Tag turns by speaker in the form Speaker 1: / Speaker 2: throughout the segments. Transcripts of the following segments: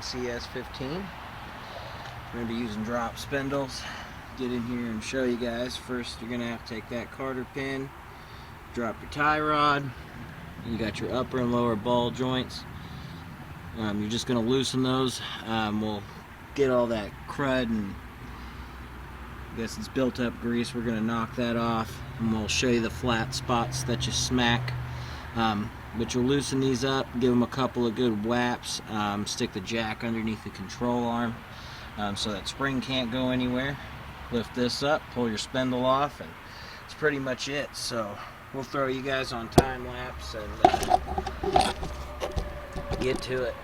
Speaker 1: s15 CS15. We're going to be using drop spindles. Get in here and show you guys. First, you're going to have to take that carter pin, drop your tie rod. You got your upper and lower ball joints. You're just going to loosen those. We'll get all that crud and I guess it's built up grease. We're going to knock that off, and we'll show you the flat spots that you smack. But you'll loosen these up, give them a couple of good whaps, stick the jack underneath the control arm so that spring can't go anywhere. Lift this up, pull your spindle off, and it's pretty much it. So we'll throw you guys on time lapse and get to it.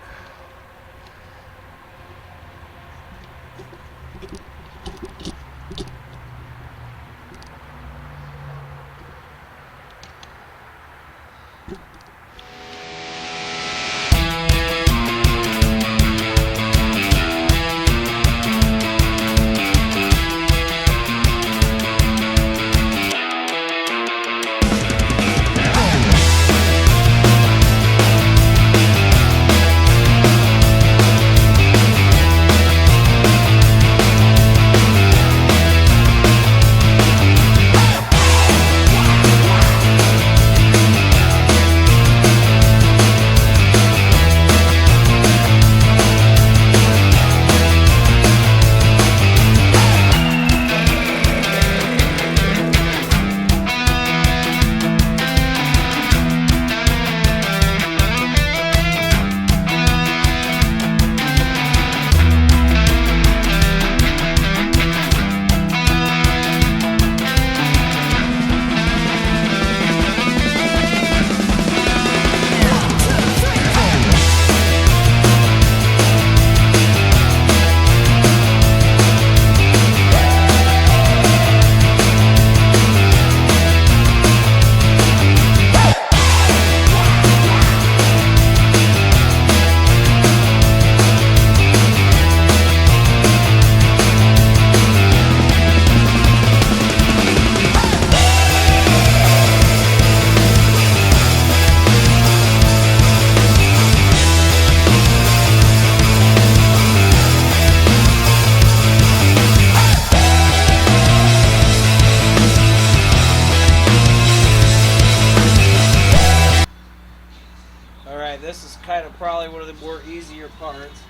Speaker 1: This is kind of probably one of the more easier parts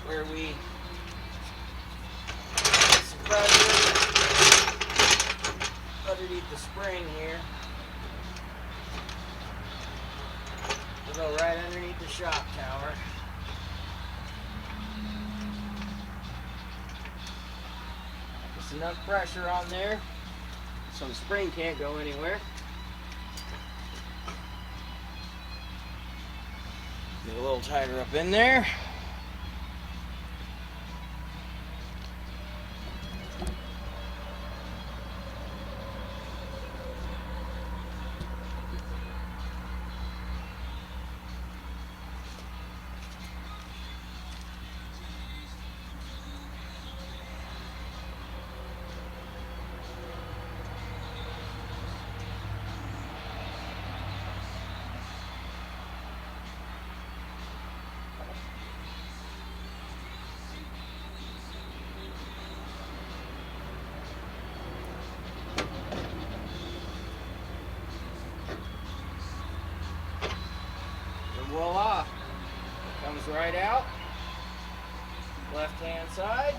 Speaker 1: where we put some pressure underneath the spring here. We'll go right underneath the shock tower. Just enough pressure on there so the spring can't go anywhere. Get a little tighter up in there. Voila, comes right out, left hand side.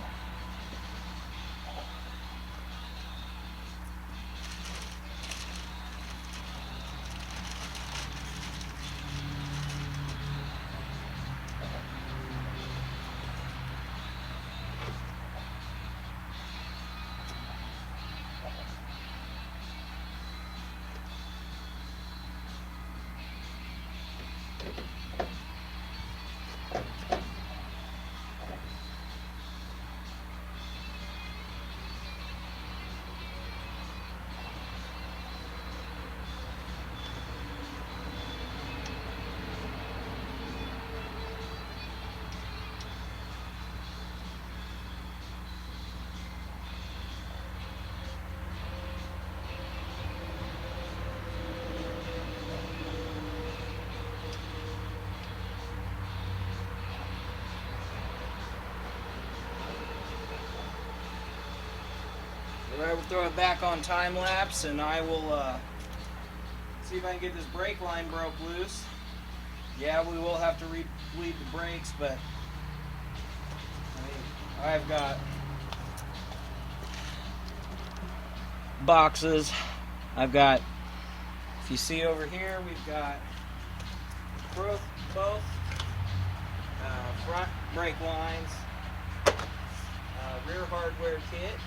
Speaker 1: I will throw it back on time lapse, and I will see if I can get this brake line broke loose. Yeah, we will have to bleed the brakes, but I mean, I've got boxes. I've got, if you see over here, we've got both front brake lines, rear hardware kit.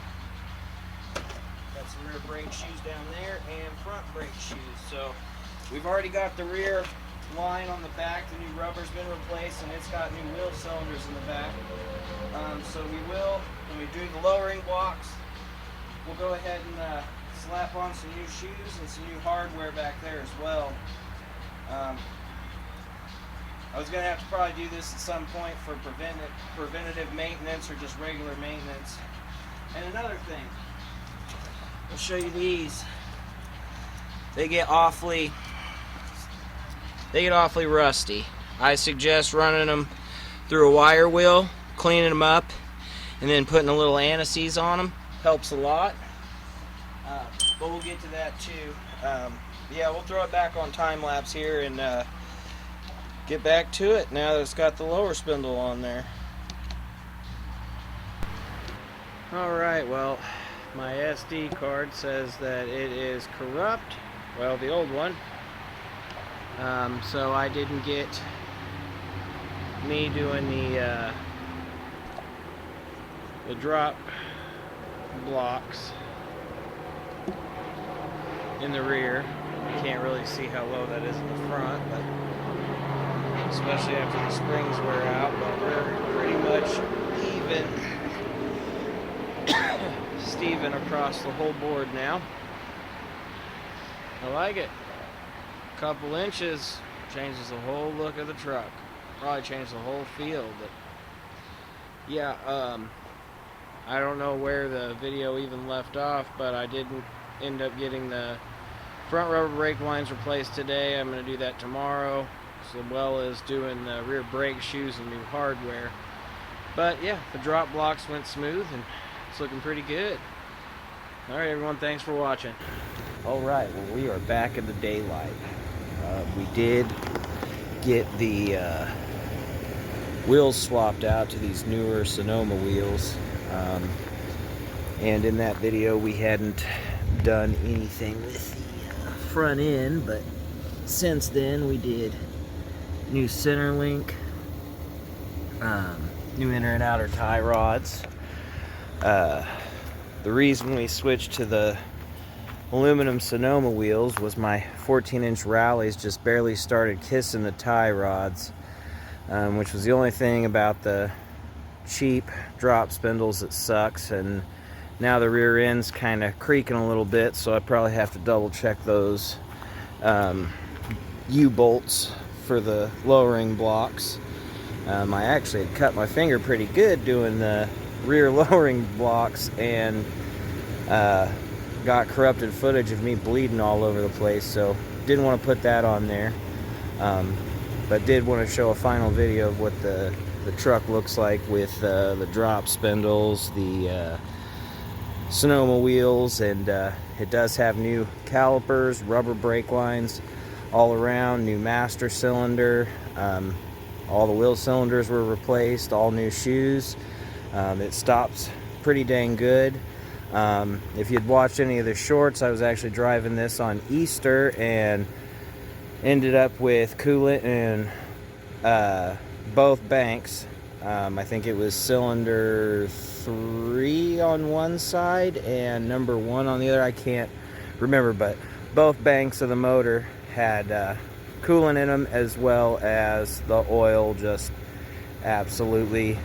Speaker 1: Got some rear brake shoes down there and front brake shoes. So we've already got the rear line on the back. The new rubber's been replaced, and it's got new wheel cylinders in the back. So we will, when we do the lowering blocks, we'll go ahead and slap on some new shoes and some new hardware back there as well. I was going to have to probably do this at some point for preventative maintenance or just regular maintenance. And another thing, I'll show you these. They get awfully rusty. I suggest running them through a wire wheel, cleaning them up, and then putting a little anti-seize on them. Helps a lot. But we'll get to that too. Yeah, we'll throw it back on time lapse here and get back to it now that it's got the lower spindle on there. Alright, well, my SD card says that it is corrupt. Well, the old one. So I didn't get me doing the drop blocks in the rear. You can't really see how low that is in the front, but especially after the springs wear out, but we're pretty much Steven across the whole board now. I like it. A couple inches changes the whole look of the truck. Probably changed the whole feel, but yeah, I don't know where the video even left off, but I didn't end up getting the front rubber brake lines replaced today. I'm going to do that tomorrow, as well as doing the rear brake shoes and new hardware. But yeah, the drop blocks went smooth and it's looking pretty good. Alright everyone, thanks for watching. Alright, well, we are back in the daylight. We did get the wheels swapped out to these newer Sonoma wheels, and in that video we hadn't done anything with the front end, but since then we did new center link, new inner and outer tie rods. The reason we switched to the aluminum Sonoma wheels was my 14-inch rallies just barely started kissing the tie rods, which was the only thing about the cheap drop spindles that sucks, and now the rear end's kind of creaking a little bit, so I probably have to double check those U-bolts for the lowering blocks. I actually had cut my finger pretty good doing the rear lowering blocks and got corrupted footage of me bleeding all over the place, so didn't want to put that on there, but did want to show a final video of what the truck looks like with the drop spindles, the Sonoma wheels, and it does have new calipers, rubber brake lines all around, new master cylinder, all the wheel cylinders were replaced, all new shoes. It stops pretty dang good. If you'd watched any of the shorts, I was actually driving this on Easter and ended up with coolant in both banks. I think it was cylinder 3 on one side and number 1 on the other. I can't remember, but both banks of the motor had coolant in them, as well as the oil just absolutely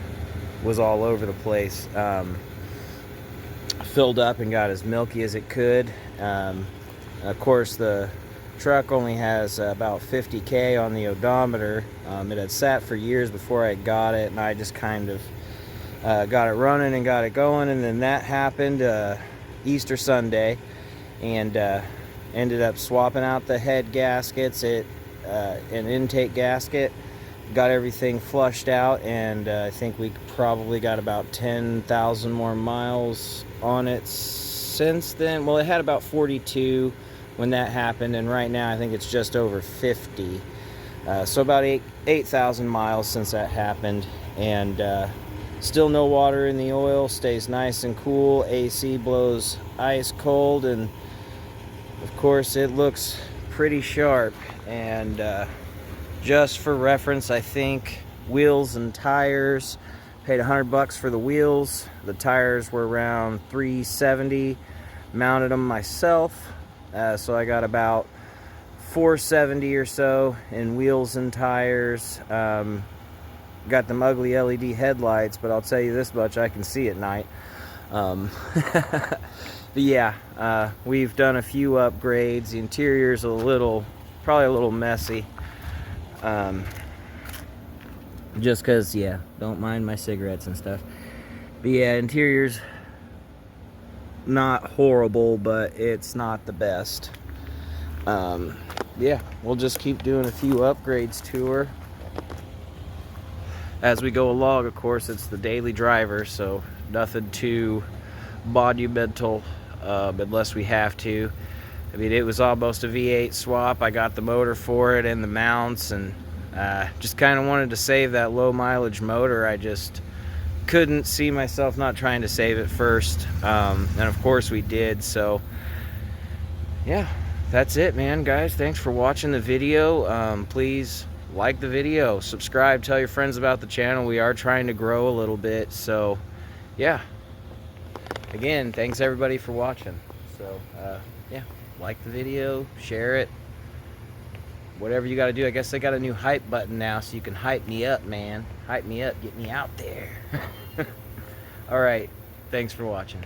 Speaker 1: was all over the place. Filled up and got as milky as it could. Of course, the truck only has about 50K on the odometer. It had sat for years before I got it, and I just kind of got it running and got it going, and then that happened Easter Sunday, and ended up swapping out the head gaskets, an intake gasket, got everything flushed out, and I think we probably got about 10,000 more miles on it since then. Well, it had about 42 when that happened, and right now I think it's just over 50. So about 8,000 miles since that happened, and still no water in the oil. Stays nice and cool. AC blows ice cold, and of course it looks pretty sharp. And just for reference, I think wheels and tires, paid $100 for the wheels. The tires were around $370. Mounted them myself, so I got about $470 or so in wheels and tires. Got them ugly LED headlights, but I'll tell you this much, I can see at night. But yeah, we've done a few upgrades. The interior's probably a little messy. Just because, yeah, don't mind my cigarettes and stuff. But yeah, interior's not horrible, but it's not the best. Yeah, we'll just keep doing a few upgrades to her as we go along. Of course, it's the daily driver, so nothing too monumental unless we have to. I mean, it was almost a V8 swap. I got the motor for it and the mounts, and just kind of wanted to save that low mileage motor. I just couldn't see myself not trying to save it first, and of course we did. So yeah, that's it, man. Guys, thanks for watching the video. Please like the video, subscribe, tell your friends about the channel. We are trying to grow a little bit, so yeah, again, thanks everybody for watching. So yeah, like the video, share it, whatever you got to do. I guess they got a new hype button now, so you can hype me up, man. Hype me up, get me out there. All right, thanks for watching.